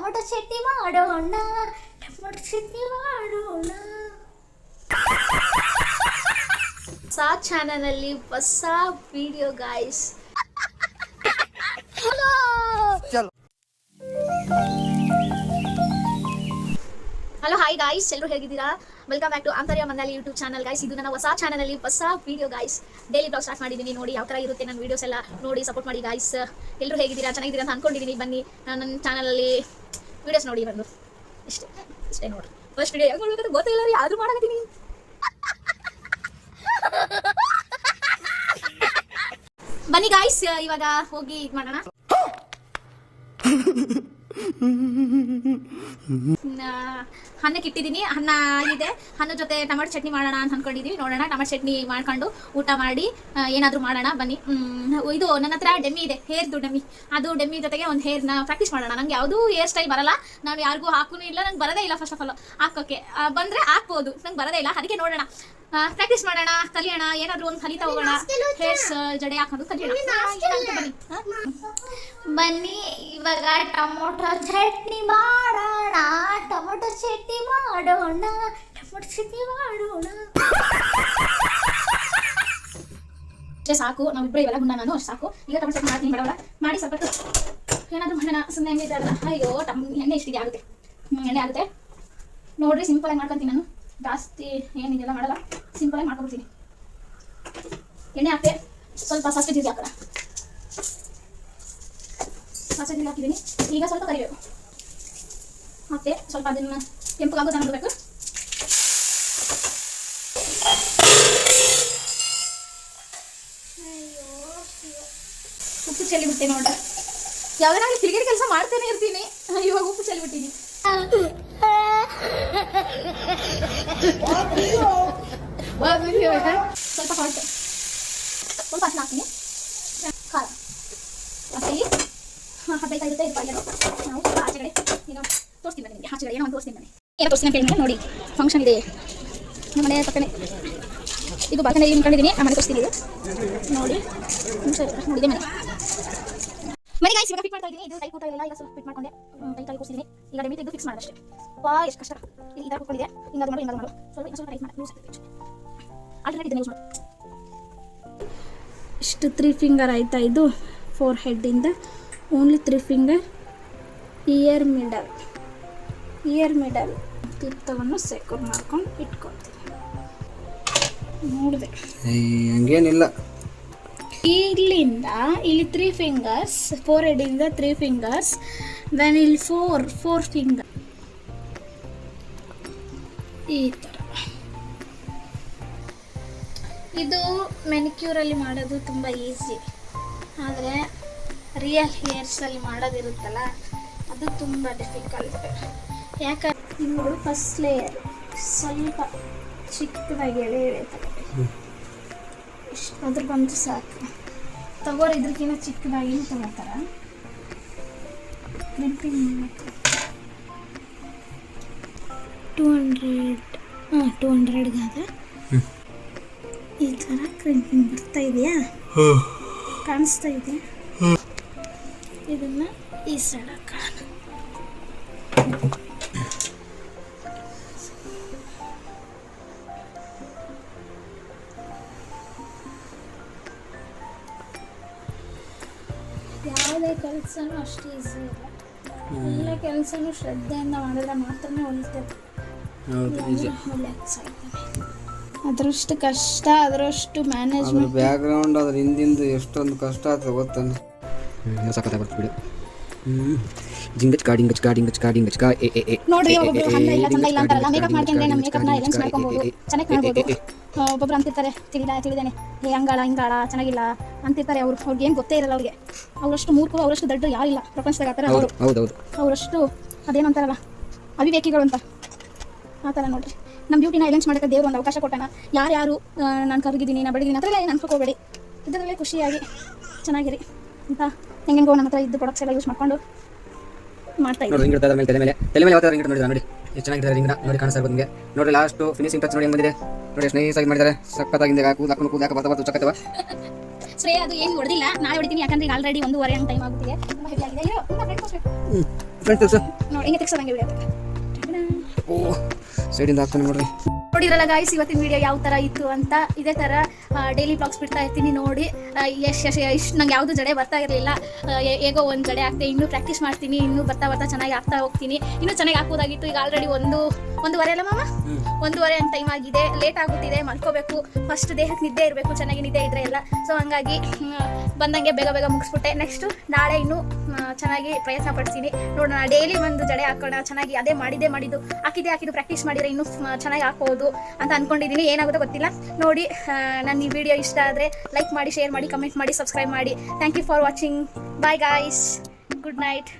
Tomato chutney ಮಾಡೋಣ, tomato chutney ಮಾಡೋಣ. ಹೊಸ ಚಾನಲಲ್ಲಿ ಹೊಸ video guys. Hello hi guys, ಎಲ್ಲರೂ ಹೇಗಿದ್ದೀರಾ? Welcome back to Antarya Mandali YouTube channel guys. ಇದು ನನ್ನ ಹೊಸ ಚಾನಲಲ್ಲಿ ಹೊಸ video guys. Daily blog start ಮಾಡಿದ್ದೀನಿ. ನೋಡಿ ಯಾವ ಥರ ಇರುತ್ತೆ ನನ್ನ ವೀಡಿಯೋಸ್ ಎಲ್ಲ ನೋಡಿ ಸಪೋರ್ಟ್ ಮಾಡಿ ಗಾಯ್ಸ್. ಎಲ್ಲರೂ ಹೇಗಿದ್ದೀರಾ? ಚೆನ್ನಾಗಿದ್ದೀರಾ ಅಂತ ಅಂದ್ಕೊಂಡಿದ್ದೀನಿ. ಬನ್ನಿ ನನ್ನ ಚಾನಲಲ್ಲಿ ವೀಡಿಯೋಸ್ ನೋಡಿ ಬಂದು. ಇಷ್ಟೇ ನೋಡಿ. ಫಸ್ಟ್ ವಿಡಿಯೋ ಯಾಕೆ ಮಾಡ್ಬೇಕಂತ ಗೊತ್ತಿಲ್ಲ ರೀ, ಆದರೂ ಮಾಡಕತ್ತೀನಿ. ಬನ್ನಿ ಗಾಯ್ಸ್, ಇವಾಗ ಹೋಗಿ ಇದು ಮಾಡೋಣ. ಅನ್ನಕ್ಕೆ ಇಟ್ಟಿದ್ದೀನಿ, ಅನ್ನ ಆಗಿದೆ. ಅನ್ನ ಜೊತೆ ಟೊಮೆಟೊ ಚಟ್ನಿ ಮಾಡೋಣ ಅಂತ ಅಂದ್ಕೊಂಡಿದ್ದೀವಿ. ನೋಡೋಣ, ಟೊಮೆಟೊ ಚಟ್ನಿ ಮಾಡ್ಕೊಂಡು ಊಟ ಮಾಡಿ ಏನಾದರೂ ಮಾಡೋಣ ಬನ್ನಿ. ಇದು ನನ್ನ ಹತ್ರ ಡೆಮ್ಮಿ ಇದೆ, ಹೇರ್ದು ಡೆಮ್ಮಿ. ಅದು ಡೆಮ್ಮಿ ಜೊತೆಗೆ ಒಂದು ಹೇರ್ನ ಪ್ರಾಕ್ಟೀಸ್ ಮಾಡೋಣ. ನಂಗೆ ಯಾವುದೂ ಹೇರ್ ಸ್ಟೈಲ್ ಬರಲ್ಲ, ನಾನು ಯಾರಿಗೂ ಹಾಕೂ ಇಲ್ಲ, ನಂಗೆ ಬರೋದೇ ಇಲ್ಲ. ಫಸ್ಟ್ ಆಫ್ ಆಲ್ ಹಾಕೋಕ್ಕೆ ಬಂದರೆ ಹಾಕ್ಬೋದು, ನಂಗೆ ಬರೋದೇ ಇಲ್ಲ. ಅದಕ್ಕೆ ನೋಡೋಣ, ಪ್ರಾಕ್ಟೀಸ್ ಮಾಡೋಣ, ಕಲಿಯೋಣ. ಏನಾದರೂ ಒಂದು ಕಲಿತಾ ಹೋಗೋಣ. ಹೇರ್ಸ್ ಜಡೆ ಹಾಕೊಂಡು ಕಲಿಯೋಣ. ಬನ್ನಿ ಇವಾಗ ಟೊಮೊಟೊ ಚಟ್ನಿ ಮಾಡೋಣ, ಟೊಮೊಟೊ ಚಟ್ನಿ ಮಾಡೋಣ, ಟೊಮೊಟೊ ಚಟ್ನಿ ಮಾಡೋಣ. ಅಷ್ಟೇ ಸಾಕು, ನಾವಿಬ್ಬರು ಇವೆಲ್ಲ ಗುಂಡ, ನಾನು ಅಷ್ಟು ಸಾಕು. ಈಗ ಟೊಮೊಟೊ ಚಟ್ನಿ ಮಾಡ್ತೀನಿ, ಬಡವಲ್ಲ ಮಾಡಿ ಸ್ವಲ್ಪ ಏನಾದರೂ ಮಾಡೋಣ. ಸುಮ್ಮನೆ ಹೆಂಗೆ ಇದ್ದಾರಲ್ಲ, ಅಯ್ಯೋ ಎಣ್ಣೆ ಇಷ್ಟಿದೆ ಆಗುತ್ತೆ, ಎಣ್ಣೆ ಆಗುತ್ತೆ ನೋಡ್ರಿ. ಸಿಂಪಲಾಗಿ ಮಾಡ್ಕೊತೀನಿ ನಾನು, ಜಾಸ್ತಿ ಏನಿದೆಲ್ಲ ಮಾಡಲ್ಲ, ಸಿಂಪಲಾಗಿ ಮಾಡ್ಕೊಡ್ತೀನಿ. ಎಣ್ಣೆ ಹಾಕ್ತೆ, ಸ್ವಲ್ಪ ಸಾಸಿವೆ ಜೀರಿಗೆ ಹಾಕೋಣ. ಸಾಸಿವೆ ಜೀರಿಗೆ ಹಾಕಿದ್ದೀನಿ. ಈಗ ಸ್ವಲ್ಪ ಕರಿಬೇಕು ಮತ್ತೆ ಸ್ವಲ್ಪ ಅದನ್ನು ಕೆಂಪಗಾಗೋದು ಬಿಡಬೇಕು. ಉಪ್ಪು ಚೆಲ್ಲಿ ಬಿಟ್ಟೆ ನೋಡ್ರಿ. ಯಾವ್ದಾರ ಕಿರಿಕಿರಿ ಕೆಲಸ ಮಾಡ್ತೇನೆ ಇರ್ತೀನಿ, ಇವಾಗ ಉಪ್ಪು ಚೆಲ್ಲಿ ಬಿಟ್ಟಿನಿ. ಸ್ವಲ್ಪ ಹೊರಟು, ಸ್ವಲ್ಪ ಅನ್ನ ಹಾಕ್ತೀನಿ, ಖಾರ ಮತ್ತೆ ಹಬ್ಬೈತಾಗಿರುತ್ತೆ. ಇದು ಪಲ್ಯ ನಾವು ಸ್ವಲ್ಪ ಆಚೆಗಡೆ ಏನೋ ತೋರಿಸ್ತೀನಿ ಬನ್ನಿ, ನಿಮಗೆ ಆಚೆಗಡೆ ಏನೋ ಒಂದು ತೋರಿಸ್ತೀನಿ ಬನ್ನಿ. ಏನೋ ತೋರಿಸ್ತೀನಿ ಅಂತ ಹೇಳಿ ನೋಡಿ. ಫಂಕ್ಷನ್ ಇದೆ ನಮ್ಮ ಮನೆ ಪಕ್ಕನೆ, ಇದು ಬಾಲ್ಕನಿಯಲ್ಲಿ ನಿಂತ್ಕೊಂಡಿದ್ದೀನಿ. ಆ ಮನೆ ತೋರಿಸ್ತೀನಿ, ಇದು ನೋಡಿ. ನೋಡಿದೆ ಮನೆ ಗಾಯ್ಸ್. ಇವಾಗ ಫಿಟ್ ಮಾಡ್ತಾ ಇದ್ದೀನಿ. ಇದು ಕೈ ಕೂಟ ಇಲ್ಲ, ಈಗ ಸ್ವಲ್ಪ ಫಿಟ್ ಮಾಡ್ಕೊಂಡೆ, ಕೈ ಕೂರಿಸಿದ್ದೀನಿ. ಈಗ ಡೆಮಿ ತೆಗೆದು ಫಿಕ್ಸ್ ಮಾಡೋದಷ್ಟೇ. ಎಷ್ಟು ಕಷ್ಟ. ಈ ಥರ ಕೂತ್ಕೊಂಡಿದೆ, ಹಿಂಗಾದ್ರು ಮಾಡು, ಹಿಂಗಾದ್ರು ಮಾಡು. ಸ್ವಲ್ಪ ಟೈಟ್ ಮಾಡಿ ಲೂಸ್ ಆಗ್ತದೆ. ಆಲ್ಟರ್ನೇಟ್ ಯೂಸ್ ಮಾಡಿ. ಇಷ್ಟು 3 ಫಿಂಗರ್ ಆಯಿತಾ? ಇದು 4 ಹೆಡ್ಡಿಂದ ಓನ್ಲಿ 3 ಫಿಂಗರ್. ಇಯರ್ ಮಿಡಲ್ ತೀರ್ಥವನ್ನು ಸೆಕ್ಯೂರ್ ಮಾಡ್ಕೊಂಡು ಇಟ್ಕೊಳ್ತೀನಿ. ನೋಡಿದೆ ಹಂಗೇನಿಲ್ಲ. ಇಲ್ಲಿಂದ ಇಲ್ಲಿ 3 ಫಿಂಗರ್ಸ್, 4 ಹೆಡ್ಡಿಂದ 3 ಫಿಂಗರ್ಸ್, ದೆನ್ ಇಲ್ಲಿ 4 ಫಿಂಗರ್ ಈ ಥರ. ಇದು ಮೆನಿಕ್ಯೂರಲ್ಲಿ ಮಾಡೋದು ತುಂಬ ಈಸಿ, ಆದರೆ ರಿಯಲ್ ಹೇರ್ಸಲ್ಲಿ ಮಾಡೋದಿರುತ್ತಲ್ಲ ಅದು ತುಂಬ ಡಿಫಿಕಲ್ಟ್. ಯಾಕಂದ್ರೆ ಇವರು ಫಸ್ಟ್ ಲೇಯರ್ ಸ್ವಲ್ಪ ಚಿಕ್ಕದಾಗಿ ಎಳೆ ತಗೊಳ್ಳಿ, ಅದ್ರ ಬಂದು ಸಾಕು. ತಗೋರು ಇದ್ರಕ್ಕಿಂತ ಚಿಕ್ಕದಾಗಿ ತಗೋತಾರ. ಕ್ರಿಂಪಿಂಗ್ 200ಗಾದ ಈ ಥರ ಕ್ರಿಂಪಿಂಗ್ ಬರ್ತಾ ಇದೆಯಾ? ಕಾಣಿಸ್ತಾ ಇದೆ. ಇದನ್ನು ಈ ಸೈಡ್ ಹಾಕೋಣ. ಯಾವುದೇ ಕೆಲಸನೂ ಅಷ್ಟು ಈಸಿ ಇಲ್ಲ, ಎಲ್ಲ ಕೆಲಸನೂ ಶ್ರದ್ಧೆಯಿಂದ ಮಾಡಿದ್ರೆ ಮಾತ್ರನೇ ಹೊಲಿತದೆ. ಅದರಷ್ಟು ಕಷ್ಟ, ಅದರಷ್ಟು ಮ್ಯಾನೇಜ್ಮೆಂಟ್, ಬ್ಯಾಕ್ಗ್ರೌಂಡ್ ಅದ್ರ ಹಿಂದಿಂದು ಎಷ್ಟೊಂದು ಕಷ್ಟ ಆಗ್ತದೆ ಗೊತ್ತಾನೆ. ಸಖತ್ತಾಗಿ ಬಿಡು. ನೋಡ್ರಿ, ಒಬ್ಬೊಬ್ರು ಹಂಗ ಇಲ್ಲ ಚಂದ ಇಲ್ಲ ಅಂತಾರಲ್ಲ. ಮೇಕಪ್ ಮಾಡ್ಕೊಂಡ್ರೆ ನಮ್ಮ ಮೇಕಪ್ನ ಎಲೆನ್ಸ್ ಮಾಡ್ಕೊಬೋದು, ಚೆನ್ನಾಗಿ ಕಾಣ್ಬೋದು. ಒಬ್ಬೊಬ್ರು ಅಂತಿರ್ತಾರೆ ತಿಳಿದೇನೆ ಹಂಗಾಳ ಹಿಂಗಾಳ ಚೆನ್ನಾಗಿಲ್ಲ ಅಂತಿರ್ತಾರೆ. ಅವ್ರಿಗೆ ಏನು ಗೊತ್ತೇ ಇರಲ್ಲ. ಅವರಷ್ಟು ಮೂರ್ಖರು, ಅವರಷ್ಟು ದಡ್ಡ ಯಾರಿಲ್ಲ ಪ್ರಪಂಚದಾಗ. ಆ ಥರ ಅವರಷ್ಟು ಅದೇನಂತಾರಲ್ಲ ಅವಿವೇಕಿಗಳು ಅಂತ, ಆ ಥರ ನೋಡ್ರಿ. ನಮ್ಮ ಬ್ಯೂಟಿನ ಎಲೆನ್ಸ್ ಮಾಡೋಕ್ಕೆ ದೇವರು ಒಂದು ಅವಕಾಶ ಕೊಟ್ಟಾನ. ಯಾರು ನಾನು ಕರಗಿದ್ದೀನಿ, ನಾನು ಬಡಗಿದ್ದೀನಿ ಅಂತ ಏನು ಅನ್ಕೋಬೇಡಿ. ಇದರಲ್ಲೇ ಖುಷಿಯಾಗಿ ಚೆನ್ನಾಗಿರಿ ಅಂತ ಹೆಂಗೋ ನಮ್ಮ ಹತ್ರ ಇದ್ದು ಪ್ರಾಡಕ್ಟ್ಸ್ ಎಲ್ಲ ಯೂಸ್ ಮಾಡ್ಕೊಂಡು ಮಾಡ್ತಾ ಇದ್ದೀನಿ. ತಲೆ ಮೇಲೆ ಯಾವ ಥರ ನೋಡಿ ನೋಡಿ ಎಷ್ಟು ಚೆನ್ನಾಗಿದೆ ರಿಂಗ್ ನೋಡಿ ಕಾಣಿಸ್ತಾ ಇರ್ಬೋದು ನಿಮಗೆ. ನೋಡಿ ಲಾಸ್ಟ್ ಫಿನಿಶಿಂಗ್ ಟಚ್ ನೋಡಿ ಹೆಂಗೆ ಬಂದಿದೆ ನೋಡಿ, ಎಷ್ಟು ನೈಸ್ ಆಗಿ ಮಾಡಿದ್ದಾರೆ. ಸಕ್ಕತ್ತಾಗಿಂದ ಕೂದಾಕ ಬರ್ತಾ ಸಕ್ಕತ್ತವ. ಸ್ಪ್ರೇ ಅದು ಏನು ಹೊಡೆದಿಲ್ಲ, ನಾಳೆ ಹೊಡಿತೀನಿ. ಯಾಕಂದ್ರೆ ಈಗ ಆಲ್ರೆಡಿ 1:30 ಟೈಮ್ ಆಗುತ್ತಿದೆ, ತುಂಬ ಹೆವಿ ಆಗಿದೆ. ಫ್ರೆಂಡ್ಸ್ ನೋಡಿ ಹಿಂಗೆ ತೆಗ್ಸೋದಂಗೆ ವಿಡಿಯೋ ಓ ಸೈಡಿಂದ ಹಾಕ್ತಾನೆ ನೋಡ್ರಿ. ನೋಡಿರಲ್ಲ ಗಾಯ್ಸ್ ಇವತ್ತಿನ ವಿಡಿಯೋ ಯಾವ ಥರ ಇತ್ತು ಅಂತ. ಇದೇ ಥರ ಡೈಲಿ ಬ್ಲಾಗ್ಸ್ ಬಿಡ್ತಾ ಇರ್ತೀನಿ ನೋಡಿ. ಇಷ್ಟು ನಂಗೆ ಯಾವುದು ಜಡೆ ಬರ್ತಾ ಇರಲಿಲ್ಲ, ಹೇಗೋ ಒಂದು ಜಡೆ ಆಗ್ತೆ. ಇನ್ನೂ ಪ್ರಾಕ್ಟೀಸ್ ಮಾಡ್ತೀನಿ, ಇನ್ನೂ ಬರ್ತಾ ಚೆನ್ನಾಗಿ ಆಗ್ತಾ ಹೋಗ್ತೀನಿ. ಇನ್ನೂ ಚೆನ್ನಾಗಿ ಹಾಕ್ಬೋದಾಗಿತ್ತು. ಈಗ ಆಲ್ರೆಡಿ ಒಂದೂವರೆ ಅಲ್ಲ ಮಾಮ, 1:30 ಅಂತ ಟೈಮ್ ಆಗಿದೆ. ಲೇಟ್ ಆಗುತ್ತಿದೆ, ಮಲ್ಕೋಬೇಕು. ಫಸ್ಟ್ ದೇಹಕ್ಕೆ ನಿದ್ದೆ ಇರಬೇಕು, ಚೆನ್ನಾಗಿ ನಿದ್ದೆ ಇದ್ರೆ ಎಲ್ಲ. ಸೊ ಹಂಗಾಗಿ ಬಂದಂಗೆ ಬೇಗ ಮುಗಿಸ್ಬಿಟ್ಟೆ. ನೆಕ್ಸ್ಟು ನಾಳೆ ಇನ್ನೂ ಚೆನ್ನಾಗಿ ಪ್ರಯತ್ನ ಪಡ್ತೀನಿ. ನೋಡೋಣ, ಡೈಲಿ ಒಂದು ಜಡೆ ಹಾಕೋಣ ಚೆನ್ನಾಗಿ. ಅದೇ ಮಾಡಿದ್ದು ಹಾಕಿದ್ದು ಪ್ರಾಕ್ಟೀಸ್ ಮಾಡಿದರೆ ಇನ್ನೂ ಚೆನ್ನಾಗಿ ಹಾಕ್ಬೋದು ಅಂತ ಅಂದ್ಕೊಂಡಿದ್ದೀನಿ. ಏನಾಗುತ್ತೋ ಗೊತ್ತಿಲ್ಲ ನೋಡಿ. ನನ್ನ ಈ ವಿಡಿಯೋ ಇಷ್ಟ ಆದರೆ ಲೈಕ್ ಮಾಡಿ, ಶೇರ್ ಮಾಡಿ, ಕಮೆಂಟ್ ಮಾಡಿ, ಸಬ್ಸ್ಕ್ರೈಬ್ ಮಾಡಿ. Thank you for watching. Bye guys, good night.